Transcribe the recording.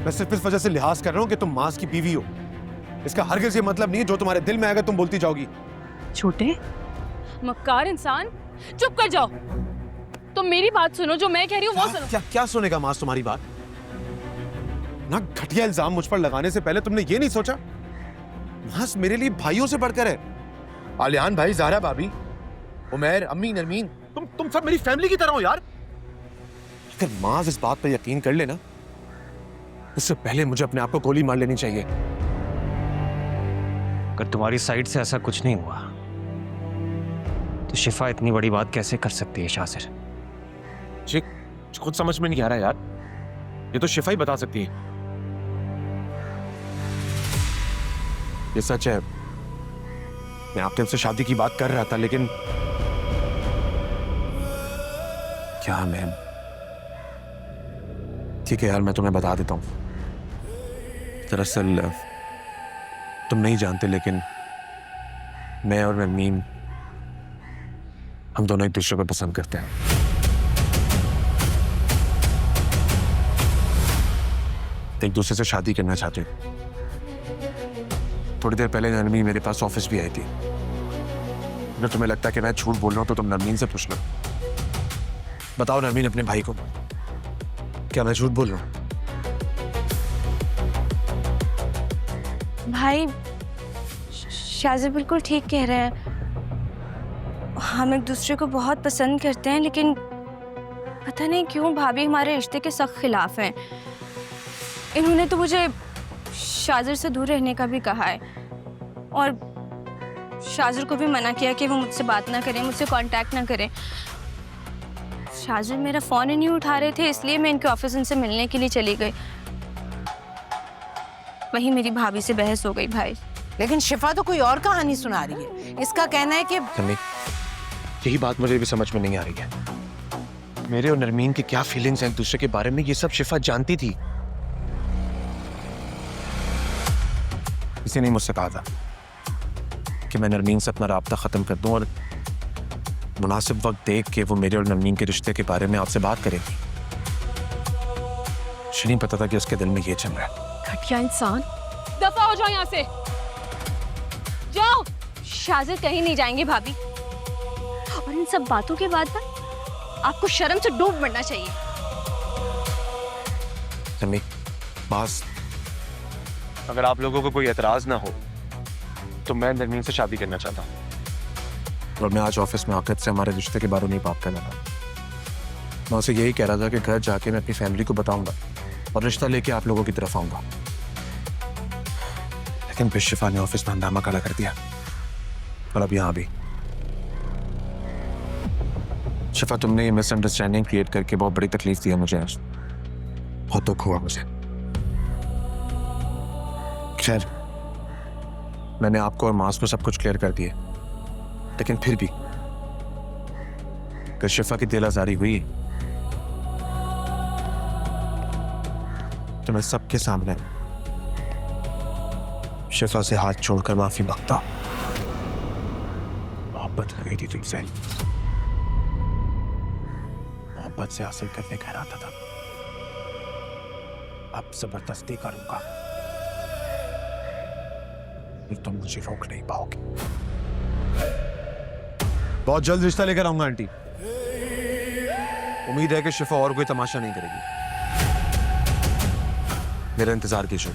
मैं सिर्फ इस वजह से लिहाज कर रहा हूं कि तुम मास की बीवी हो। इसका हरगिज ये मतलब नहीं है जो तुम्हारे दिल में आएगा तुम बोलती जाओगी। छोटे मक्कार इंसान, चुप कर जाओ। तुम मेरी बात सुनो, जो मैं कह रही हूँ वो सुनो। क्या क्या सुनेगा मास तुम्हारी बात? ना घटिया इल्जाम मुझ पर लगाने से पहले तुमने ये नहीं सोचा मास मेरे लिए भाइयों से बढ़कर है। आलियान भाई, ज़हरा भाभी, उमैर, अम्मी, नरमीन, तुम सब मेरी फैमिली की तरह हो यार। अगर मास इस बात पर यकीन कर लेना, उससे पहले मुझे अपने आप को गोली मार लेनी चाहिए। अगर तुम्हारी साइड से ऐसा कुछ नहीं हुआ तो शिफा इतनी बड़ी बात कैसे कर सकती है शासिर? खुद समझ में नहीं आ रहा यार, ये तो शिफा ही बता सकती है। ये सच है, मैं आपके हमसे शादी की बात कर रहा था, लेकिन क्या मैम? ठीक है यार, मैं तुम्हें बता देता हूं। दरअसल तुम नहीं जानते, लेकिन मैं और नरमीन, हम दोनों एक दूसरे को पसंद करते हैं। एक दूसरे से शादी करना चाहते हैं। थोड़ी देर पहले नरमीन मेरे पास ऑफिस भी आई थी। अगर तुम्हें लगता है कि मैं झूठ बोल रहा हूं तो तुम नरमीन से पूछ लो। बताओ नरमीन अपने भाई को, क्या मैं झूठ बोल रहा हूं? भाई, शाजिर बिल्कुल ठीक कह रहे हैं। हम एक दूसरे को बहुत पसंद करते हैं, लेकिन पता नहीं क्यों भाभी हमारे रिश्ते के सख्त खिलाफ हैं। इन्होंने तो मुझे शाजिर से दूर रहने का भी कहा है, और शाजिर को भी मना किया कि वो मुझसे बात ना करें, मुझसे कांटेक्ट ना करें। शाजिर मेरा फ़ोन ही नहीं उठा रहे थे, इसलिए मैं इनके ऑफिस इनसे मिलने के लिए चली गई। वहीं मेरी भाभी से बहस हो गई भाई। लेकिन शिफा तो कोई और कहानी सुना रही है। इसका कहना है कि यही बात मुझे भी समझ में नहीं आ रही है। मेरे और नरमीन की क्या फीलिंग्स हैं एक दूसरे के बारे में, ये सब शिफा जानती थी। किसी ने मुझसे कहा था कि मैं नरमीन से अपना राब्ता खत्म कर दूं और मुनासिब वक्त देख के वो मेरे और नरमीन के रिश्ते के बारे में आपसे बात करेगी। मुझे नहीं पता था कि उसके दिल में ये चल रहा है। घटिया इंसान, दफा हो जाओ यहाँ से, जाओ। शाजिर कहीं नहीं जाएंगे भाभी, और इन सब बातों के बाद ना आपको शर्म से डूब मरना चाहिए। नरमीन, बस अगर आप लोगों को कोई एतराज ना हो तो मैं नरमीन से शादी करना चाहता हूँ। और मैं आज ऑफिस में आकर से हमारे रिश्ते के बारे में बात करना था। मैं उसे यही कह रहा था कि घर जाके मैं अपनी फैमिली को बताऊंगा और रिश्ता लेके आप लोगों की तरफ आऊंगा, लेकिन फिर शिफा ने ऑफिस में हंगामा खड़ा कर दिया, और अब यहाँ भी। शिफा, तुमने ये मिसअंडरस्टैंडिंग क्रिएट करके बहुत बड़ी तकलीफ दी है मुझे। आज बहुत दुख हुआ मुझे। खैर, मैंने आपको और मास को सब कुछ क्लियर कर दिया, लेकिन फिर भी अगर शिफा की दिल आजारी हुई तो मैं सबके सामने शिफा से हाथ छोड़कर माफी मांगता। मोहब्बत हो गई थी तुमसे, मोहब्बत से हासिल करने का इरादा था। अब जबरदस्ती करूंगा, तुम मुझे रोक नहीं पाओगे। बहुत जल्द रिश्ता लेकर आऊंगा आंटी। उम्मीद है कि शिफा और कोई तमाशा नहीं करेगी। मेरा इंतजार कीजिए।